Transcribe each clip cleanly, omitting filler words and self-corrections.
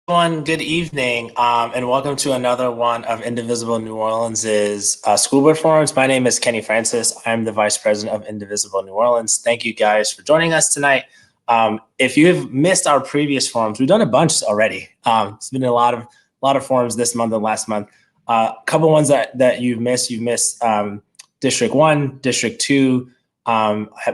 Everyone, good evening, and welcome to another one of Indivisible New Orleans's school board forums. My name is Kenny Francis. I'm the vice president of Indivisible New Orleans. Thank you guys for joining us tonight. If you have missed our previous forums, we've done a bunch already. It's been a lot of forums this month and last month. A couple ones that you've missed. You've missed District 1, District 2.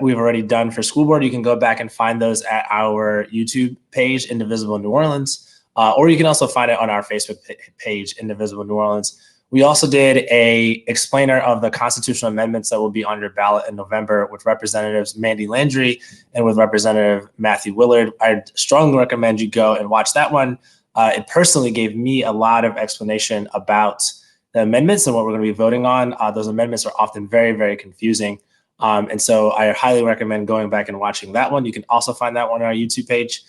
We've already done for school board. You can go back and find those at our YouTube page, Indivisible New Orleans. Or you can also find it on our Facebook page, Indivisible New Orleans. We also did a explainer of the constitutional amendments that will be on your ballot in November with Representatives Mandy Landry and with Representative Matthew Willard. I strongly recommend you go and watch that one. It personally gave me a lot of explanation about the amendments and what we're going to be voting on. Those amendments are often very, very confusing. And so I highly recommend going back and watching that one. You can also find that one on our YouTube page.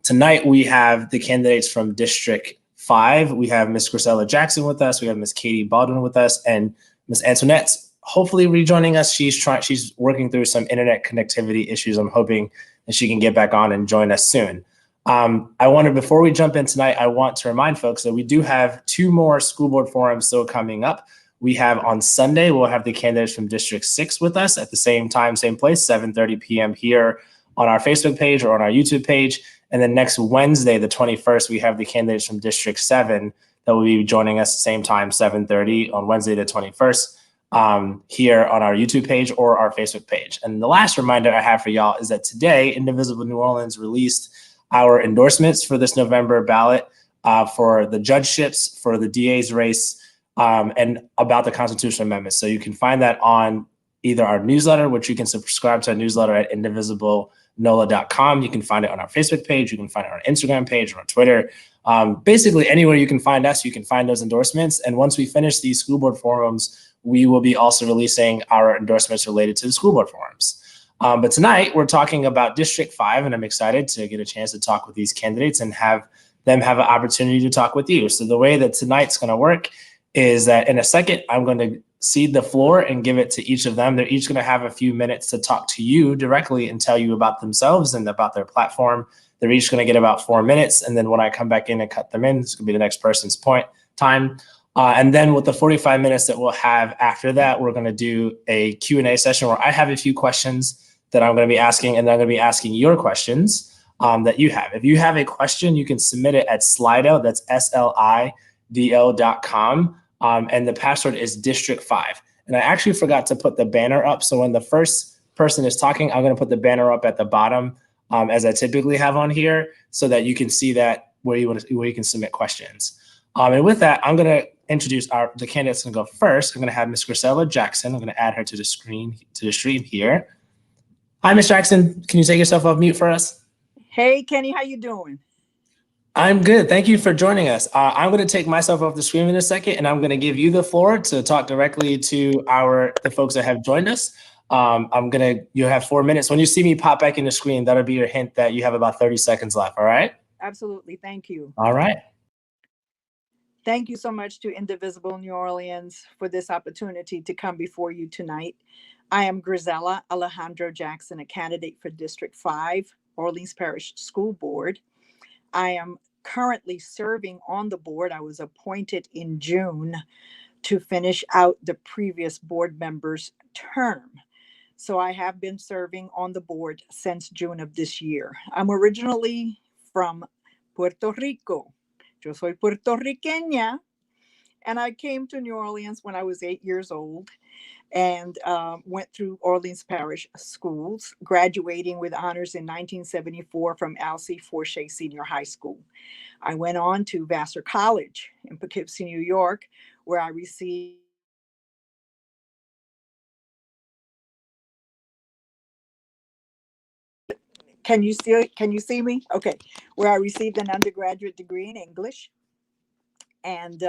Tonight, we have the candidates from District 5. We have Ms. Grisela Jackson with us. We have Ms. Katie Baudouin with us, and Ms. Antoinette hopefully rejoining us. She's working through some internet connectivity issues. I'm hoping that she can get back on and join us soon. Before we jump in tonight, I want to remind folks that we do have 2 more school board forums still coming up. We have on Sunday, we'll have the candidates from District 6 with us at the same time, same place, 7:30 p.m. here on our Facebook page or on our YouTube page. And then next Wednesday, the 21st, we have the candidates from District 7 that will be joining us at the same time, 7:30 on Wednesday, the 21st, here on our YouTube page or our Facebook page. And the last reminder I have for y'all is that today, Indivisible New Orleans released our endorsements for this November ballot for the judgeships, for the DA's race, and about the constitutional amendments. So you can find that on either our newsletter, which you can subscribe to our newsletter at indivisibleNOLA.com. You can find it on our Facebook page. You can find it on our Instagram page or on Twitter. Basically, anywhere you can find us, you can find those endorsements. And once we finish these school board forums, we will be also releasing our endorsements related to the school board forums. But tonight, we're talking about District 5, and I'm excited to get a chance to talk with these candidates and have them have an opportunity to talk with you. So the way that tonight's going to work is that in a second, I'm going to cede the floor and give it to each of them. They're each going to have a few minutes to talk to you directly and tell you about themselves and about their platform. They're each going to get about 4 minutes. And then when I come back in and cut them in, it's going to be the next person's time. And then with the 45 minutes that we'll have after that, we're going to do a Q&A session where I have a few questions that I'm going to be asking, and I'm going to be asking your questions that you have. If you have a question, you can submit it at Slido. That's SLIDO.com. And the password is District 5. And I actually forgot to put the banner up. So when the first person is talking, I'm going to put the banner up at the bottom as I typically have on here so that you can see that where you can submit questions. And with that, I'm going to introduce the candidates and go first. I'm going to have Ms. Grisela Jackson. I'm going to add her to the stream here. Hi, Ms. Jackson. Can you take yourself off mute for us? Hey, Kenny, how you doing? I'm good. Thank you for joining us. I'm going to take myself off the screen in a second, and I'm going to give you the floor to talk directly to the folks that have joined us. You'll have 4 minutes. When you see me pop back in the screen, that'll be your hint that you have about 30 seconds left. All right? Absolutely. Thank you. All right. Thank you so much to Indivisible New Orleans for this opportunity to come before you tonight. I am Grisela Alejandro Jackson, a candidate for District 5, Orleans Parish School Board. I am currently serving on the board. I was appointed in June to finish out the previous board member's term. So I have been serving on the board since June of this year. I'm originally from Puerto Rico. Yo soy puertorriqueña, and I came to New Orleans when I was 8 years old and went through Orleans Parish schools, graduating with honors in 1974 from Alcee Forshey Senior High School. I went on to Vassar College in Poughkeepsie, New York, where I received Can you see me? Okay. Where I received an undergraduate degree in English. And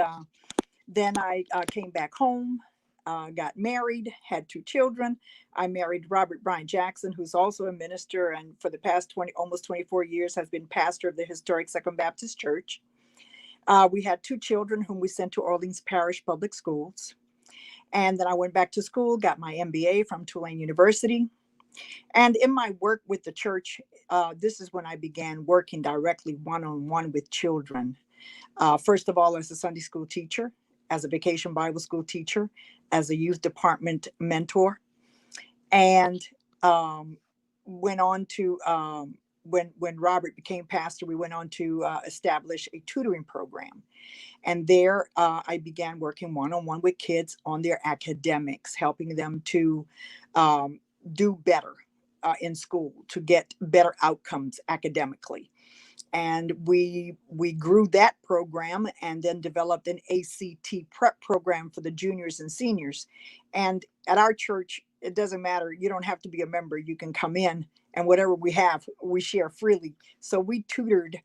then I came back home, got married, had 2 children. I married Robert Bryan Jackson, who's also a minister and for the past almost 24 years has been pastor of the historic Second Baptist Church. We had 2 children whom we sent to Orleans Parish Public Schools. And then I went back to school, got my MBA from Tulane University. And in my work with the church, this is when I began working directly one-on-one with children. First of all, as a Sunday school teacher, as a vacation Bible school teacher, as a youth department mentor, and went on to when Robert became pastor, we went on to establish a tutoring program. And there I began working one-on-one with kids on their academics, helping them to do better in school, to get better outcomes academically. And we grew that program and then developed an ACT prep program for the juniors and seniors. And at our church, it doesn't matter. You don't have to be a member. You can come in, and whatever we have, we share freely. So we tutored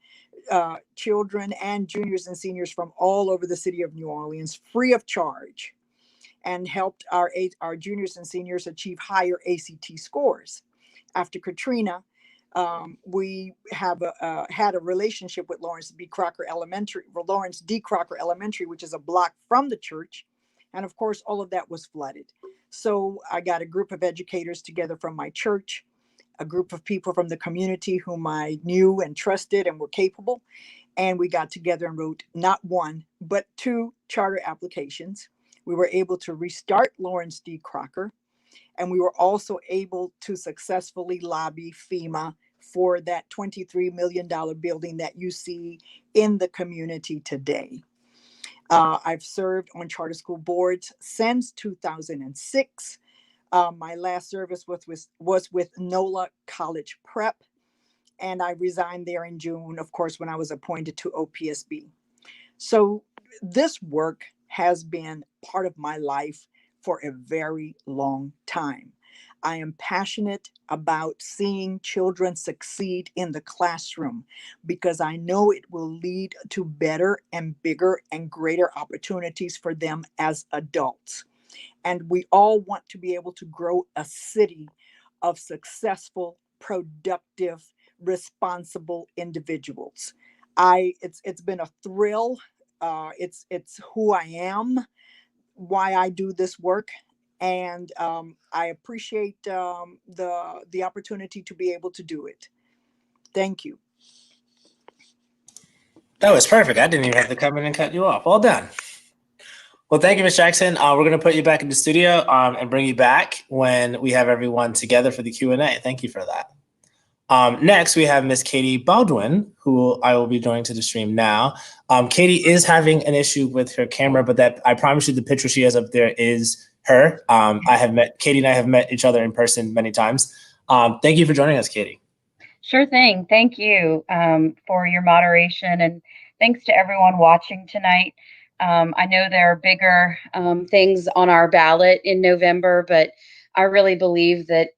children and juniors and seniors from all over the city of New Orleans free of charge, and helped our juniors and seniors achieve higher ACT scores. After Katrina, we have had a relationship with Lawrence D. Crocker Elementary, which is a block from the church. And of course, all of that was flooded. So I got a group of educators together from my church, a group of people from the community whom I knew and trusted and were capable. And we got together and wrote not one, but 2 charter applications. We were able to restart Lawrence D. Crocker. And we were also able to successfully lobby FEMA for that $23 million building that you see in the community today. I've served on charter school boards since 2006. My last service was with NOLA College Prep, and I resigned there in June, of course, when I was appointed to OPSB. So this work has been part of my life for a very long time. I am passionate about seeing children succeed in the classroom because I know it will lead to better and bigger and greater opportunities for them as adults. And we all want to be able to grow a city of successful, productive, responsible individuals. It's been a thrill. It's who I am, why I do this work, and I appreciate the opportunity to be able to do it. Thank you. That was perfect. I didn't even have to come in and cut you off. Well done. Well, thank you, Ms. Jackson. We're going to put you back in the studio and bring you back when we have everyone together for the Q&A. Thank you for that. Next, we have Ms. Katie Baudouin, who I will be joining to the stream now. Katie is having an issue with her camera, but that I promise you the picture she has up there is her. Katie and I have met each other in person many times. Thank you for joining us, Katie. Sure thing. Thank you for your moderation, and thanks to everyone watching tonight. I know there are bigger things on our ballot in November, but I really believe that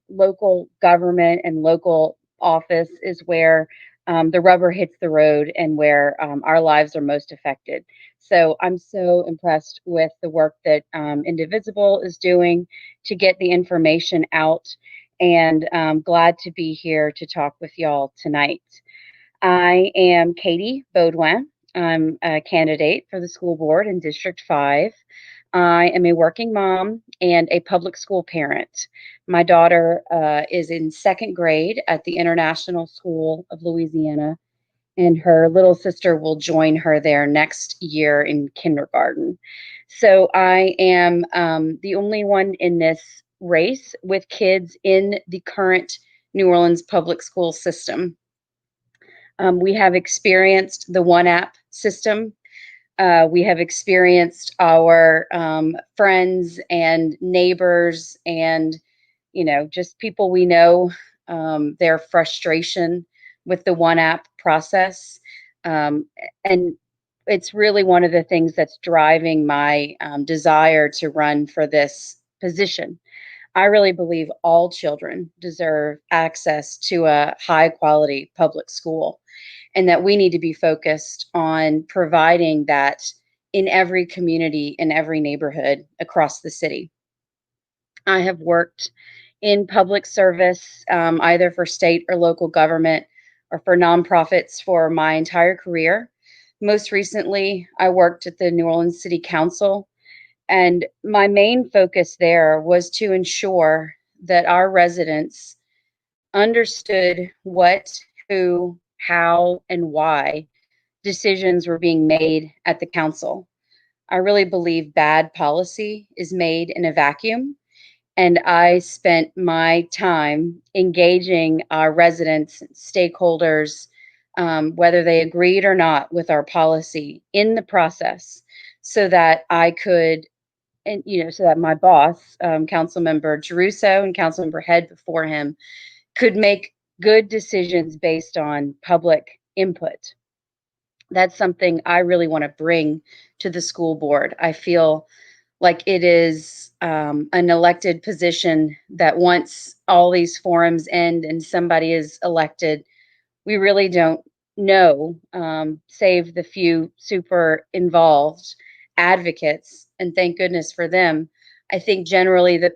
local government and local office is where the rubber hits the road and where our lives are most affected. So I'm so impressed with the work that Indivisible is doing to get the information out, and glad to be here to talk with y'all tonight. I am Katie Baudouin. I'm a candidate for the school board in District 5. I am a working mom and a public school parent. My daughter is in 2nd grade at the International School of Louisiana, and her little sister will join her there next year in kindergarten. So I am the only one in this race with kids in the current New Orleans public school system. We have experienced the One App system. We have experienced our friends and neighbors and, just people we know, their frustration with the One App process. And it's really one of the things that's driving my desire to run for this position. I really believe all children deserve access to a high quality public school, and that we need to be focused on providing that in every community, in every neighborhood across the city. I have worked in public service, either for state or local government or for nonprofits for my entire career. Most recently, I worked at the New Orleans City Council, and my main focus there was to ensure that our residents understood what, who, how, and why decisions were being made at the council. I really believe bad policy is made in a vacuum. And I spent my time engaging our residents, stakeholders, whether they agreed or not with our policy in the process, so that I could, and so that my boss, Councilmember Geruso and Councilmember Head before him, could make good decisions based on public input. That's something I really want to bring to the school board. I feel like it is an elected position that once all these forums end and somebody is elected, we really don't know, save the few super involved advocates, and thank goodness for them. I think generally the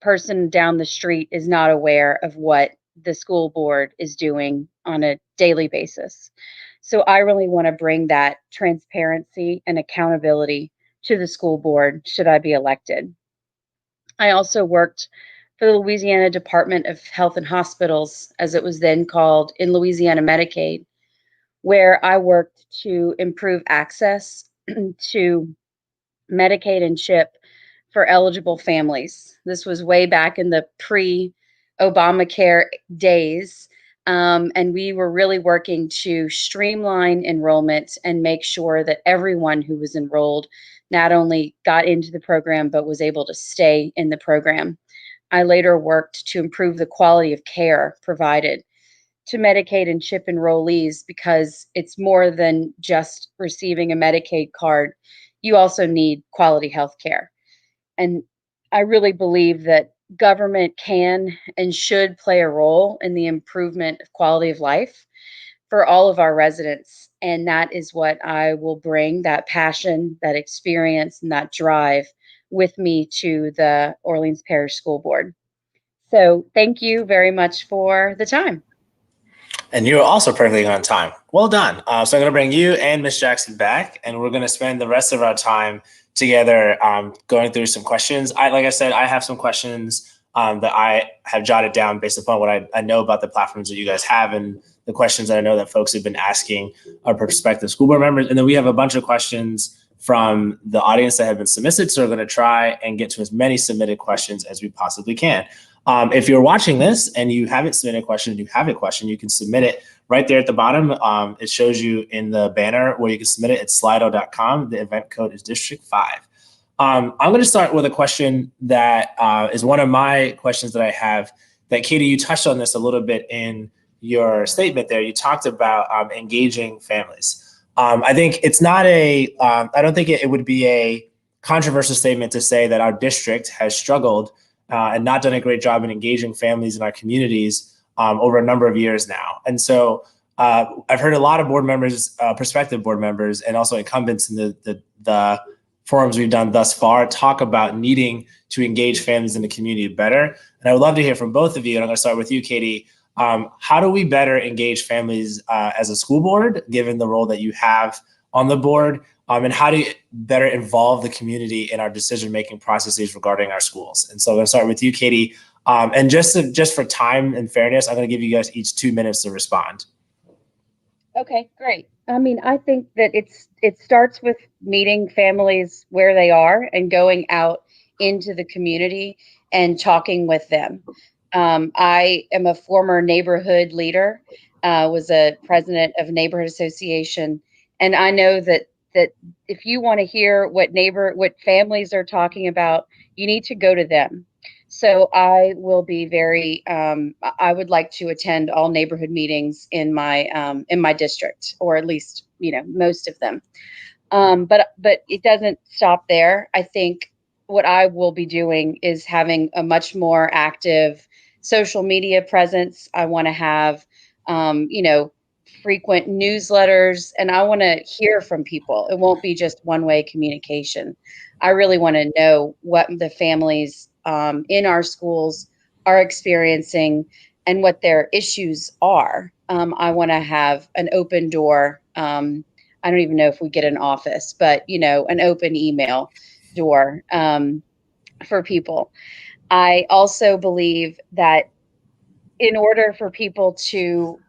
person down the street is not aware of what the school board is doing on a daily basis. So I really want to bring that transparency and accountability to the school board should I be elected. I also worked for the Louisiana Department of Health and Hospitals, as it was then called, in Louisiana Medicaid, where I worked to improve access to Medicaid and CHIP for eligible families. This was way back in the pre-Obamacare days. And we were really working to streamline enrollment and make sure that everyone who was enrolled not only got into the program, but was able to stay in the program. I later worked to improve the quality of care provided to Medicaid and CHIP enrollees, because it's more than just receiving a Medicaid card. You also need quality health care. And I really believe that government can and should play a role in the improvement of quality of life for all of our residents. And that is what I will bring, that passion, that experience, and that drive with me to the Orleans Parish School Board. So thank you very much for the time. And you are also perfectly on time. Well done. So I'm going to bring you and Ms. Jackson back, and we're going to spend the rest of our time together going through some questions. Like I said, I have some questions that I have jotted down based upon what I know about the platforms that you guys have and the questions that I know that folks have been asking our prospective school board members. And then we have a bunch of questions from the audience that have been submitted. So we're going to try and get to as many submitted questions as we possibly can. If you're watching this and you haven't submitted a question, you can submit it right there at the bottom. It shows you in the banner where you can submit it. It's slido.com. The event code is District 5. I'm going to start with a question that is one of my questions that I have that, Katie, you touched on this a little bit in your statement there. You talked about engaging families. I think it's not I don't think it would be a controversial statement to say that our district has struggled and not done a great job in engaging families in our communities over a number of years now. And so I've heard a lot of board members, prospective board members, and also incumbents in the forums we've done thus far talk about needing to engage families in the community better. And I would love to hear from both of you. And I'm going to start with you, Katie. How do we better engage families as a school board, given the role that you have on the board? And how do you better involve the community in our decision-making processes regarding our schools? And so I'm going to start with you, Katie. And just for time and fairness, I'm going to give you guys each 2 minutes to respond. Okay, great. I mean, I think that it starts with meeting families where they are and going out into the community and talking with them. I am a former neighborhood leader, was a president of a neighborhood association, and I know that if you want to hear what families are talking about, you need to go to them. So I will be I would like to attend all neighborhood meetings in my district, or at least, most of them. But it doesn't stop there. I think what I will be doing is having a much more active social media presence. I want to have, frequent newsletters, and I want to hear from people. It won't be just one-way communication. I really want to know what the families in our schools are experiencing and what their issues are. I want to have an open door. I don't even know if we get an office, but an open email door for people. I also believe that in order for people to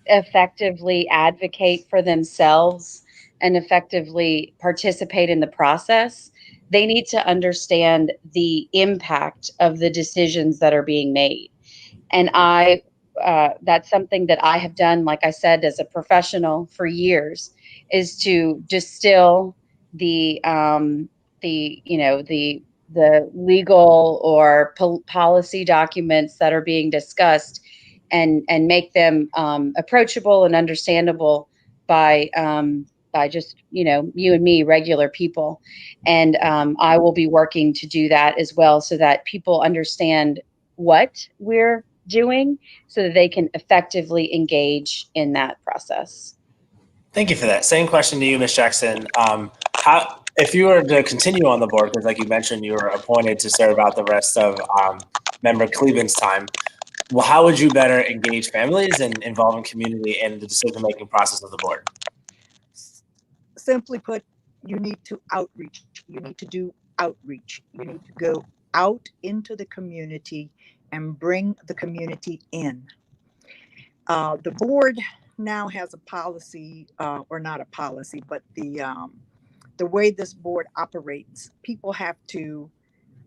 effectively advocate for themselves and effectively participate in the process, they need to understand the impact of the decisions that are being made. And that's something that I have done, like I said, as a professional for years, is to distill the the legal or policy documents that are being discussed, and make them approachable and understandable by just you and me, regular people. And I will be working to do that as well, so that people understand what we're doing, so that they can effectively engage in that process. Thank you for that. Same question to you, Ms. Jackson. How, if you were to continue on the board, because like you mentioned, you were appointed to serve out the rest of Member Cleveland's time, well, how would you better engage families and involving community in the decision-making process of the board? Simply put, you need to outreach. You need to do outreach. You need to go out into the community and bring the community in. The board now has a policy, or not a policy, but the way this board operates. People have to,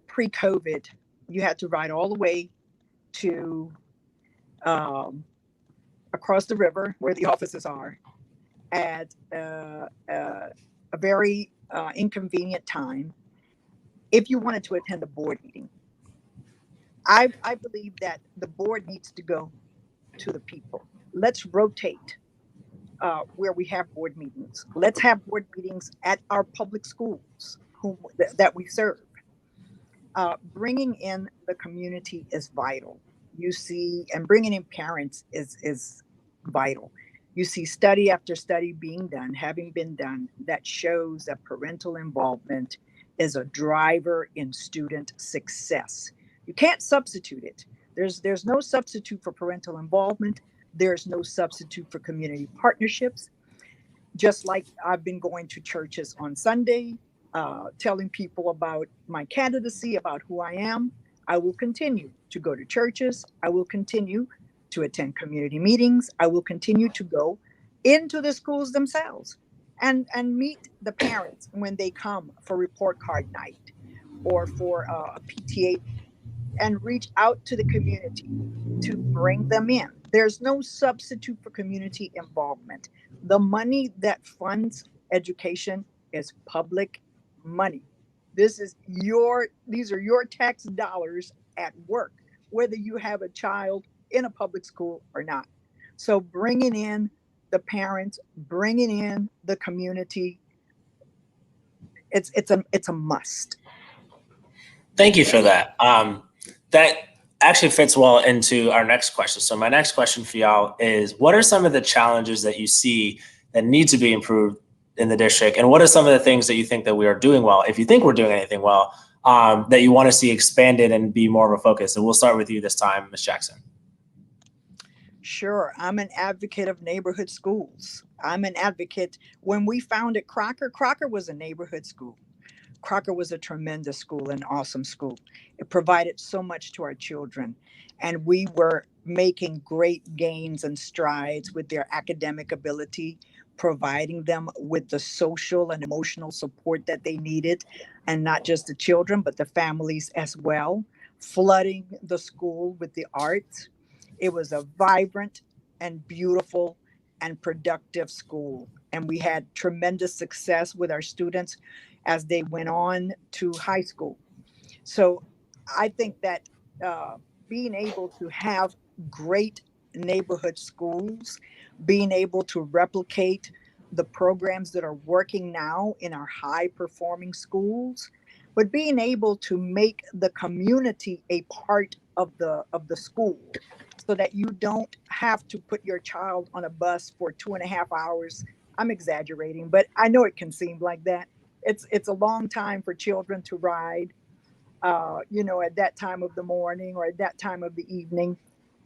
pre-COVID, you had to ride all the way to across the river where the offices are at a very inconvenient time if you wanted to attend a board meeting. I believe that the board needs to go to the people. Let's rotate where we have board meetings. Let's have board meetings at our public schools that we serve. Bringing in the community is vital. You see, and bringing in parents is vital. You see study after study being done, having been done, that shows that parental involvement is a driver in student success. You can't substitute it. There's no substitute for parental involvement. There's no substitute for community partnerships. Just like I've been going to churches on Sunday, telling people about my candidacy, about who I am, I will continue to go to churches. I will continue to attend community meetings. I will continue to go into the schools themselves and meet the parents when they come for report card night or for a PTA, and reach out to the community to bring them in. There's no substitute for community involvement. The money that funds education is public money. These are your tax dollars at work, whether you have a child in a public school or not. So bringing in the parents, bringing in the community, it's a must. Thank you for that. That actually fits well into our next question. So my next question for y'all is, what are some of the challenges that you see that need to be improved in the district? And what are some of the things that you think that we are doing well, if you think we're doing anything well, that you want to see expanded and be more of a focus? And we'll start with you this time, Ms. Jackson. Sure. I'm an advocate of neighborhood schools. I'm an advocate. When we founded Crocker was a neighborhood school. Crocker was a tremendous school, an awesome school. It provided so much to our children, and we were making great gains and strides with their academic ability, providing them with the social and emotional support that they needed, and not just the children, but the families as well, flooding the school with the arts. It was a vibrant and beautiful and productive school, and we had tremendous success with our students as they went on to high school. So I think that being able to have great neighborhood schools, being able to replicate the programs that are working now in our high performing schools, but being able to make the community a part of the school, so that you don't have to put your child on a bus for 2.5 hours. I'm exaggerating, but I know it can seem like that. It's a long time for children to ride, at that time of the morning or at that time of the evening.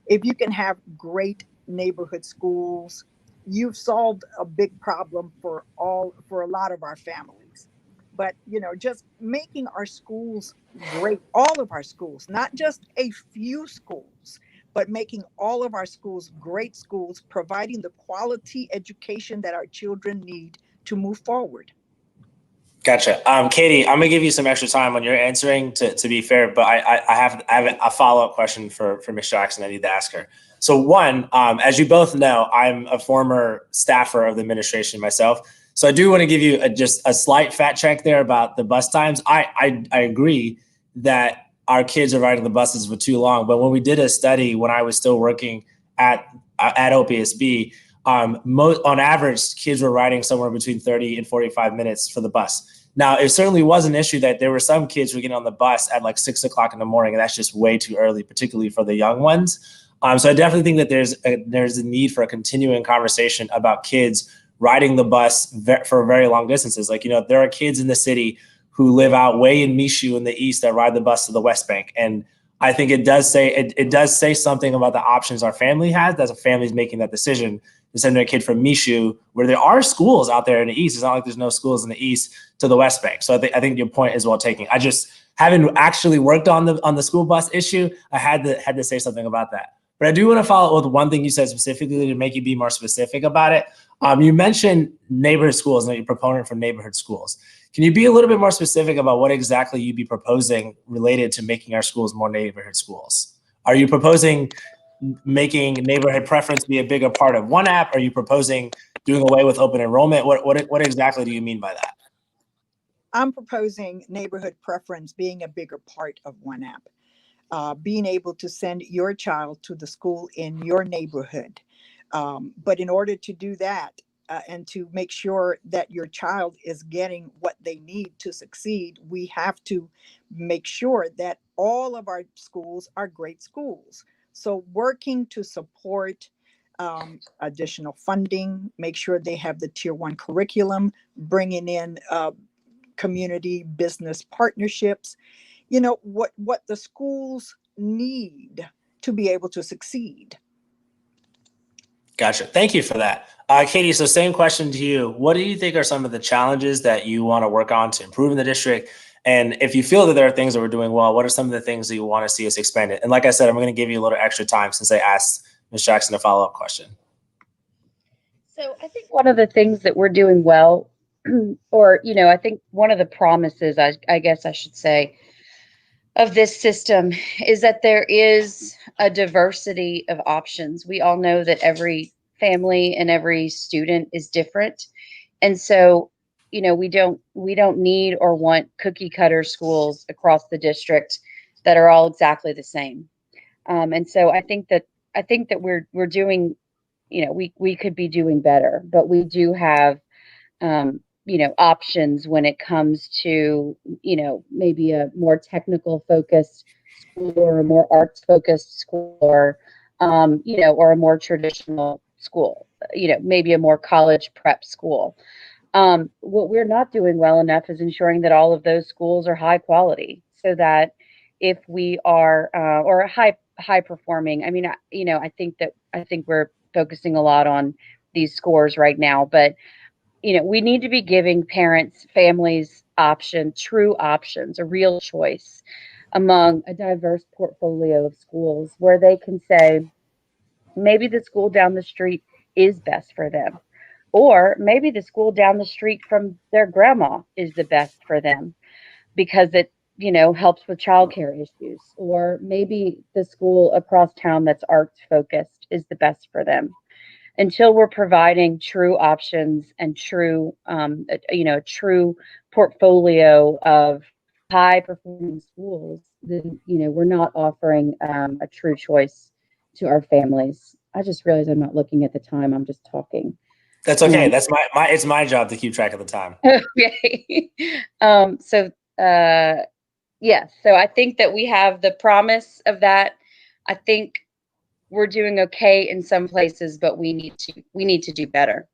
If you can have great neighborhood schools, you've solved a big problem for a lot of our families. But just making our schools great, all of our schools, not just a few schools, but making all of our schools great schools, providing the quality education that our children need to move forward. Gotcha. Katie, I'm gonna give you some extra time when you're answering to be fair, but I have a follow-up question for Ms. Jackson. I need to ask her. So one, as you both know, I'm a former staffer of the administration myself. So I do want to give you just a slight fact check there about the bus times. I agree that our kids are riding the buses for too long, but when we did a study when I was still working at OPSB, on average, kids were riding somewhere between 30 and 45 minutes for the bus. Now, it certainly was an issue that there were some kids who were getting on the bus at like 6 o'clock in the morning, and that's just way too early, particularly for the young ones. So I definitely think that there's a need for a continuing conversation about kids riding the bus for very long distances. Like, there are kids in the city who live out way in Michoud in the east that ride the bus to the West Bank. And I think it does say something about the options our family has, that a family's making that decision to send their kid from Michoud, where there are schools out there in the east. It's not like there's no schools in the east, to the West Bank. So I think your point is well taken. I just haven't actually worked on the school bus issue. I had to say something about that. But I do want to follow up with one thing you said specifically to make you be more specific about it. You mentioned neighborhood schools and that you're a proponent for neighborhood schools. Can you be a little bit more specific about what exactly you'd be proposing related to making our schools more neighborhood schools? Are you proposing making neighborhood preference be a bigger part of one app? Are you proposing doing away with open enrollment? What exactly do you mean by that? I'm proposing neighborhood preference being a bigger part of one app. Being able to send your child to the school in your neighborhood. But in order to do that, and to make sure that your child is getting what they need to succeed, we have to make sure that all of our schools are great schools. So working to support additional funding, make sure they have the Tier 1 curriculum, bringing in community business partnerships, what the schools need to be able to succeed. Gotcha. Thank you for that. Katie, so same question to you. What do you think are some of the challenges that you want to work on to improve in the district? And if you feel that there are things that we're doing well, what are some of the things that you want to see us expand it? And like I said, I'm going to give you a little extra time since I asked Ms. Jackson a follow-up question. So I think one of the things that we're doing well, or, I think one of the promises, I guess I should say, of this system is that there is a diversity of options. We all know that every family and every student is different. And so, we don't need or want cookie cutter schools across the district that are all exactly the same. And so I think that we're doing, we could be doing better, but we do have options when it comes to, maybe a more technical focused school or a more arts focused school or, or a more traditional school, maybe a more college prep school. What we're not doing well enough is ensuring that all of those schools are high quality so that if we are, or high performing, I think we're focusing a lot on these scores right now, but we need to be giving parents, families true options, a real choice among a diverse portfolio of schools where they can say, maybe the school down the street is best for them, or maybe the school down the street from their grandma is the best for them because it, helps with childcare issues, or maybe the school across town that's arts focused is the best for them. Until we're providing true options and true, true portfolio of high performing schools, then, we're not offering a true choice to our families. I just realized I'm not looking at the time. I'm just talking. That's okay. That's it's my job to keep track of the time. Okay. Yes. So I think that we have the promise of that. I think we're doing okay in some places, but we need to do better.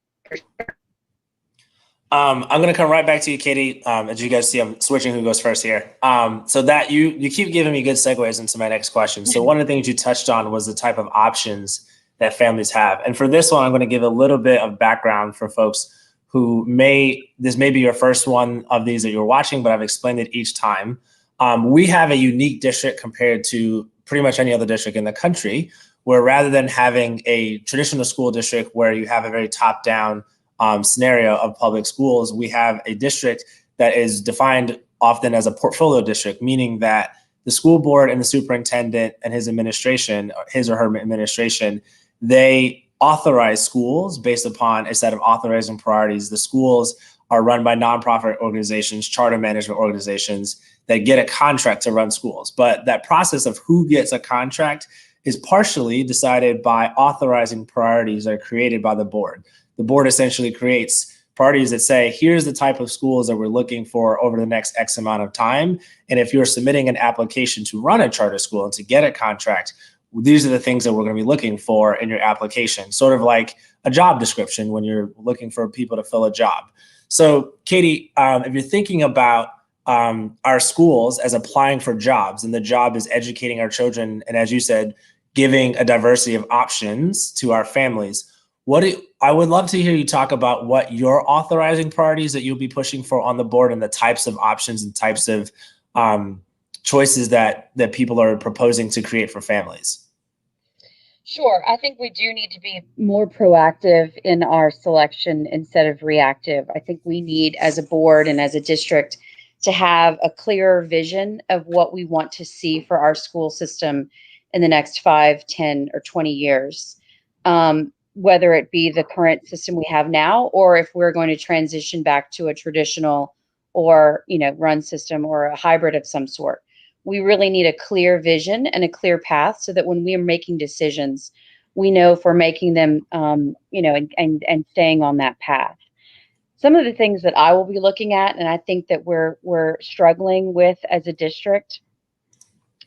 I'm going to come right back to you, Katie. As you guys see, I'm switching who goes first here. So that you keep giving me good segues into my next question. So one of the things you touched on was the type of options that families have. And for this one, I'm going to give a little bit of background for folks who this may be your first one of these that you're watching, but I've explained it each time. We have a unique district compared to pretty much any other district in the country, where rather than having a traditional school district where you have a very top-down scenario of public schools, we have a district that is defined often as a portfolio district, meaning that the school board and the superintendent and his administration, his or her administration, they authorize schools based upon a set of authorizing priorities. The schools are run by nonprofit organizations, charter management organizations that get a contract to run schools. But that process of who gets a contract is partially decided by authorizing priorities that are created by the board. The board essentially creates priorities that say, here's the type of schools that we're looking for over the next X amount of time. And if you're submitting an application to run a charter school and to get a contract, these are the things that we're going to be looking for in your application, sort of like a job description when you're looking for people to fill a job. So Katie, if you're thinking about our schools as applying for jobs, and the job is educating our children, and as you said, giving a diversity of options to our families, I would love to hear you talk about what your authorizing priorities that you'll be pushing for on the board and the types of options and types of choices that people are proposing to create for families. Sure. I think we do need to be more proactive in our selection instead of reactive. I think we need, as a board and as a district, to have a clearer vision of what we want to see for our school system in the next 5, 10, or 20 years. Whether it be the current system we have now, or if we're going to transition back to a traditional or, run system or a hybrid of some sort. We really need a clear vision and a clear path so that when we are making decisions, we know if we're making them, and staying on that path. Some of the things that I will be looking at, and I think that we're struggling with as a district,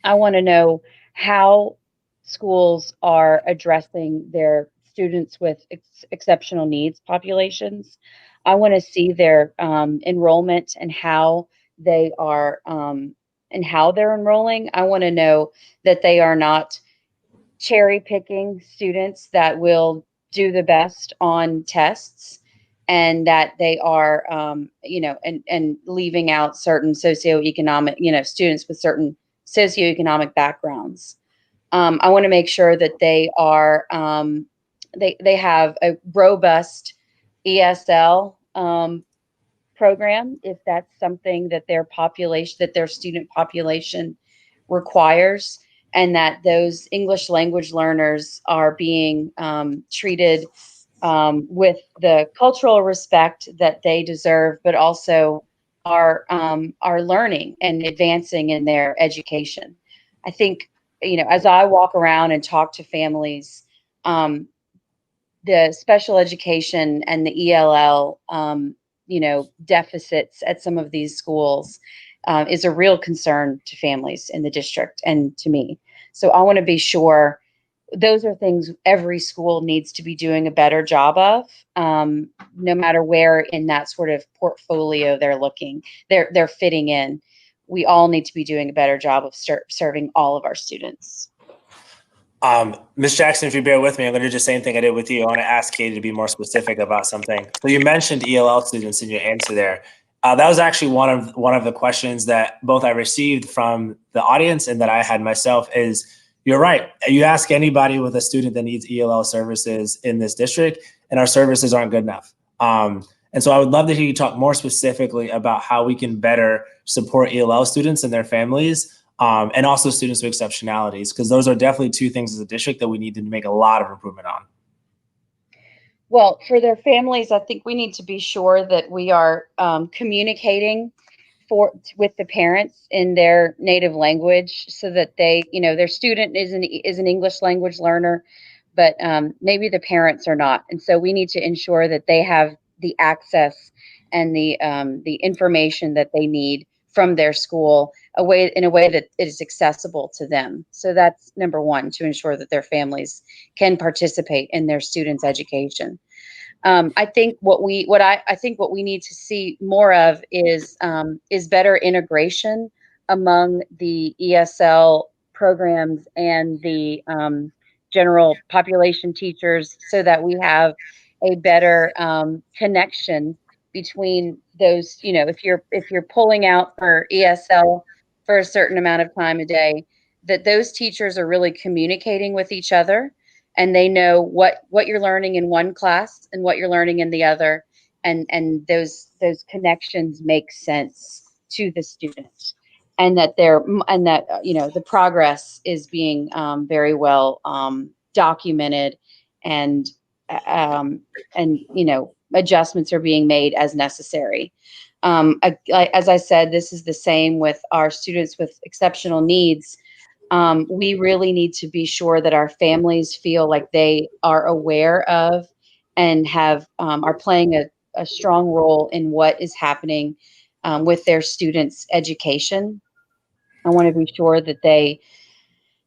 I want to know how schools are addressing their students with exceptional needs populations. I want to see their enrollment and how they are and how they're enrolling. I want to know that they are not cherry picking students that will do the best on tests, and that they are, and leaving out certain socioeconomic, students with certain socioeconomic backgrounds. I want to make sure that they are, they have a robust ESL program, if that's something that their student population requires, and that those English language learners are being treated with the cultural respect that they deserve, but also are learning and advancing in their education. I think, as I walk around and talk to families, the special education and the ELL, deficits at some of these schools is a real concern to families in the district and to me. So I want to be sure those are things every school needs to be doing a better job of, no matter where in that sort of portfolio they're fitting in. We all need to be doing a better job of serving all of our students. Ms. Jackson, if you bear with me, I'm going to do the same thing I did with you. I want to ask Katie to be more specific about something. So you mentioned ELL students in your answer there. That was actually one of the questions that both I received from the audience and that I had myself. Is you're right. You ask anybody with a student that needs ELL services in this district, and our services aren't good enough. And so I would love to hear you talk more specifically about how we can better support ELL students and their families, and also students with exceptionalities, because those are definitely two things as a district that we need to make a lot of improvement on. Well, for their families, I think we need to be sure that we are communicating with the parents in their native language, so that they, their student is an English language learner, but maybe the parents are not. And so we need to ensure that they have the access and the information that they need from their school in a way that it is accessible to them. So that's number one, to ensure that their families can participate in their students' education. I think what we need to see more of is better integration among the ESL programs and the general population teachers, so that we have a better connection between those. If you're pulling out for ESL for a certain amount of time a day, that those teachers are really communicating with each other, and they know what you're learning in one class and what you're learning in the other, and those connections make sense to the student, and that the progress is being very well documented, and um, adjustments are being made as necessary. As I said, this is the same with our students with exceptional needs. We really need to be sure that our families feel like they are aware of and are playing a strong role in what is happening with their students' education. I want to be sure that they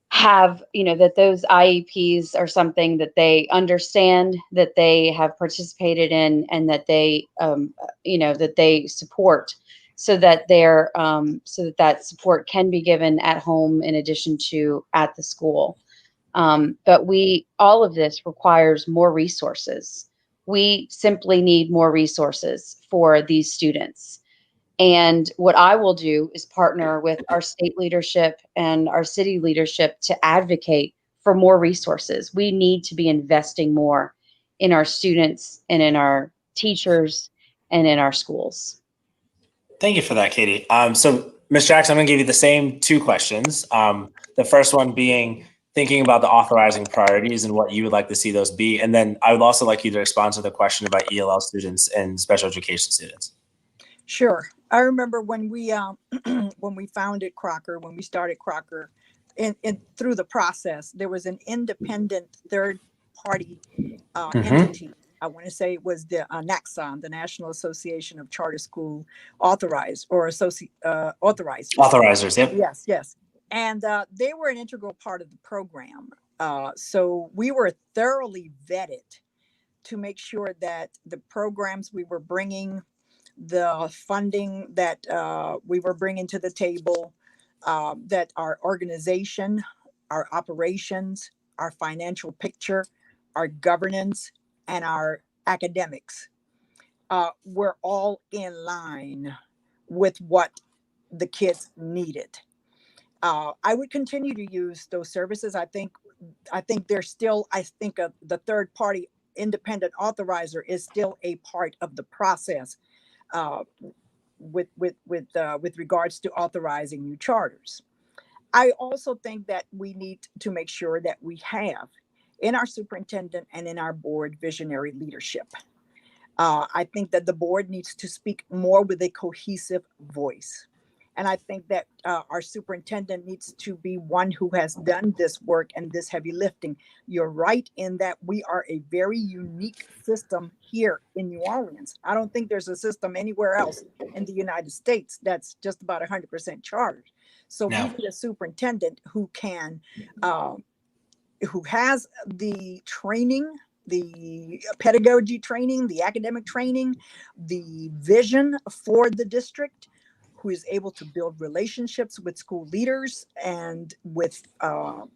have, that those IEPs are something that they understand, that they have participated in, and that they, that they support, so that that support can be given at home in addition to at the school. But all of this requires more resources. We simply need more resources for these students. And what I will do is partner with our state leadership and our city leadership to advocate for more resources. We need to be investing more in our students and in our teachers and in our schools. Thank you for that, Katie. So, Ms. Jackson, I'm going to give you the same two questions. The first one being thinking about the authorizing priorities and what you would like to see those be. And then I would also like you to respond to the question about ELL students and special education students. Sure. I remember when we when we founded Crocker, when we started Crocker, and through the process, there was an independent third party entity. I want to say it was the NACSON, the National Association of Charter School Authorized or Authorizers. Authorizers, yep. Yes, yes. And they were an integral part of the program. So we were thoroughly vetted to make sure that the programs we were bringing, the funding that we were bringing to the table, that our organization, our operations, our financial picture, our governance, and our academics were all in line with what the kids needed. I would continue to use those services. I think they're still, the third party independent authorizer is still a part of the process with regards to authorizing new charters. I also think that we need to make sure that we have in our superintendent and in our board visionary leadership. I think that the board needs to speak more with a cohesive voice. And I think that our superintendent needs to be one who has done this work and this heavy lifting. You're right in that we are a very unique system here in New Orleans. I don't think there's a system anywhere else in the United States that's just about 100% chartered. So we need a superintendent who can, who has the training, the pedagogy training, the academic training, the vision for the district, who is able to build relationships with school leaders and with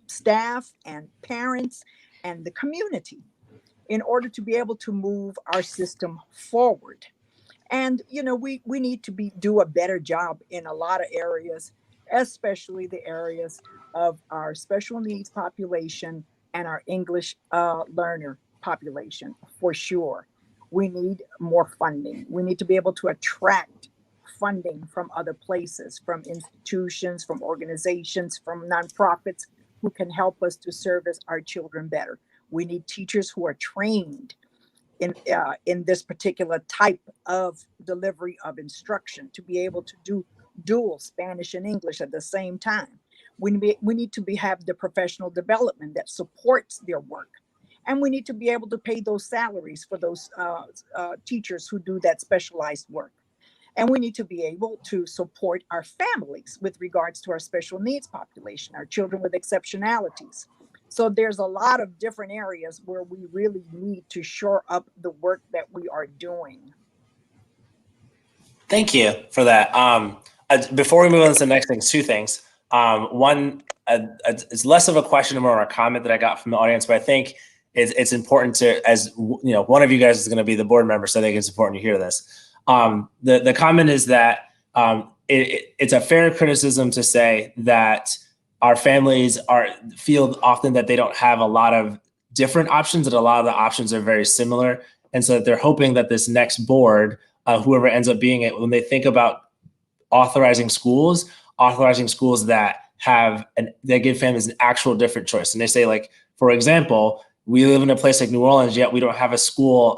staff and parents and the community in order to be able to move our system forward. And, we need to do a better job in a lot of areas, especially the areas of our special needs population and our English learner population, for sure. We need more funding. We need to be able to attract funding from other places, from institutions, from organizations, from nonprofits who can help us to service our children better. We need teachers who are trained in this particular type of delivery of instruction to be able to do dual Spanish and English at the same time. We need to have the professional development that supports their work. And we need to be able to pay those salaries for those teachers who do that specialized work. And we need to be able to support our families with regards to our special needs population, our children with exceptionalities. So there's a lot of different areas where we really need to shore up the work that we are doing. Thank you for that. Before we move on to the next thing, two things. One, it's less of a question, more of a comment that I got from the audience, but I think it's important to, as one of you guys is going to be the board member, so I think it's important to hear this. The comment is that it's a fair criticism to say that our families feel often that they don't have a lot of different options, and a lot of the options are very similar. And so they're hoping that this next board, whoever ends up being it, when they think about authorizing schools that give families an actual different choice. And they say, like, for example, we live in a place like New Orleans, yet we don't have a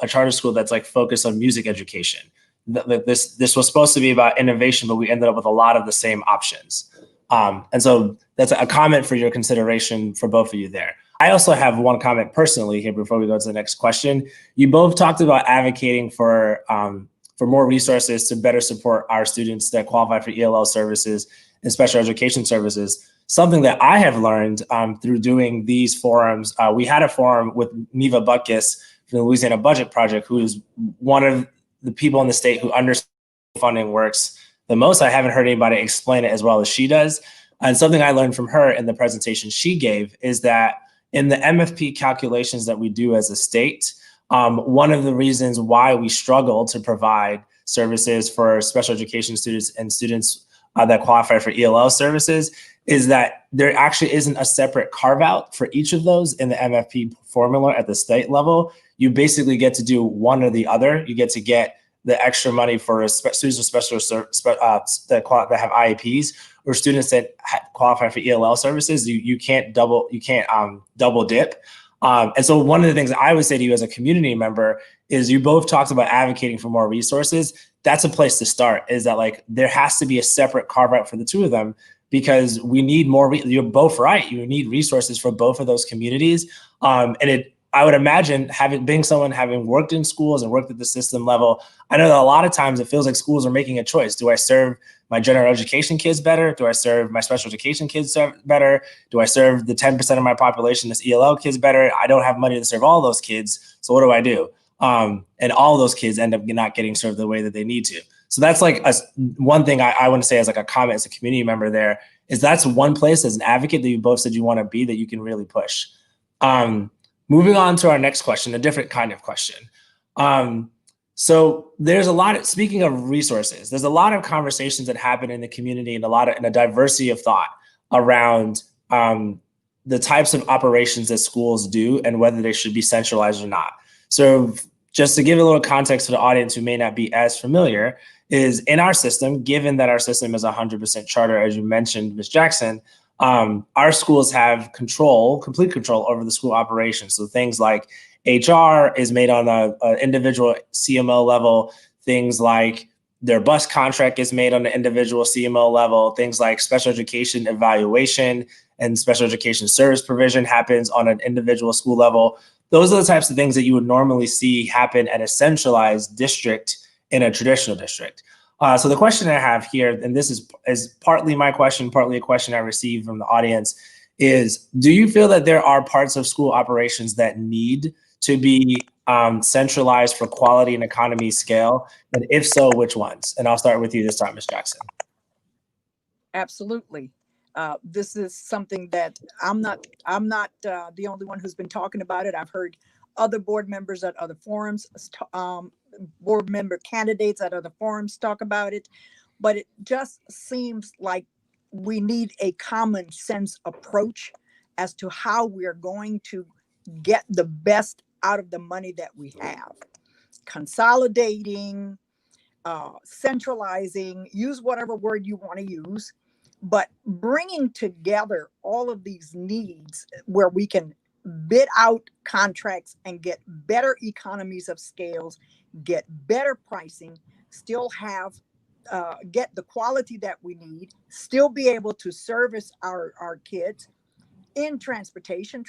charter school that's like focused on music education. This was supposed to be about innovation, but we ended up with a lot of the same options. And so that's a comment for your consideration for both of you there. I also have one comment personally here before we go to the next question. You both talked about advocating for more resources to better support our students that qualify for ELL services and special education services. Something that I have learned through doing these forums, we had a forum with Neva Butkus from the Louisiana Budget Project, who is one of the people in the state who understands how funding works the most. I haven't heard anybody explain it as well as she does. And something I learned from her in the presentation she gave is that in the MFP calculations that we do as a state, one of the reasons why we struggle to provide services for special education students and students that qualify for ELL services is that there actually isn't a separate carve out for each of those in the MFP formula at the state level. You basically get to do one or the other. You get to get the extra money for students with special that have IEPs, or students that qualify for ELL services. You can't double dip. And so one of the things I would say to you as a community member is, you both talked about advocating for more resources. That's a place to start, is that like there has to be a separate carve out for the two of them, because we need more. You're both right. You need resources for both of those communities. I would imagine, having worked in schools and worked at the system level, I know that a lot of times it feels like schools are making a choice. Do I serve my general education kids better? Do I serve my special education kids better? Do I serve the 10% of my population that's ELL kids better? I don't have money to serve all those kids. So what do I do? And all those kids end up not getting served the way that they need to. So that's like one thing I want to say as like a comment as a community member there, is that's one place as an advocate that you both said you want to be, that you can really push. Moving on to our next question, a different kind of question. So there's speaking of resources, there's a lot of conversations that happen in the community and a diversity of thought around the types of operations that schools do and whether they should be centralized or not. So just to give a little context to the audience who may not be as familiar, is in our system, given that our system is 100% charter, as you mentioned, Ms. Jackson, our schools have complete control over the school operations. So things like HR is made on an individual CMO level. Things like their bus contract is made on the individual CMO level. Things like special education evaluation and special education service provision happens on an individual school level. Those are the types of things that you would normally see happen at a centralized district in a traditional district. So the question I have here, and this is partly my question, partly a question I received from the audience, is, do you feel that there are parts of school operations that need to be centralized for quality and economy scale? And if so, which ones? And I'll start with you this time, Ms. Jackson. Absolutely. This is something that I'm not the only one who's been talking about it. I've heard other board members at other forums, board member candidates at other forums talk about it, but it just seems like we need a common sense approach as to how we're going to get the best out of the money that we have. Consolidating, centralizing, use whatever word you want to use, but bringing together all of these needs where we can bid out contracts and get better economies of scales, get better pricing, still have get the quality that we need, still be able to service our kids. In transportation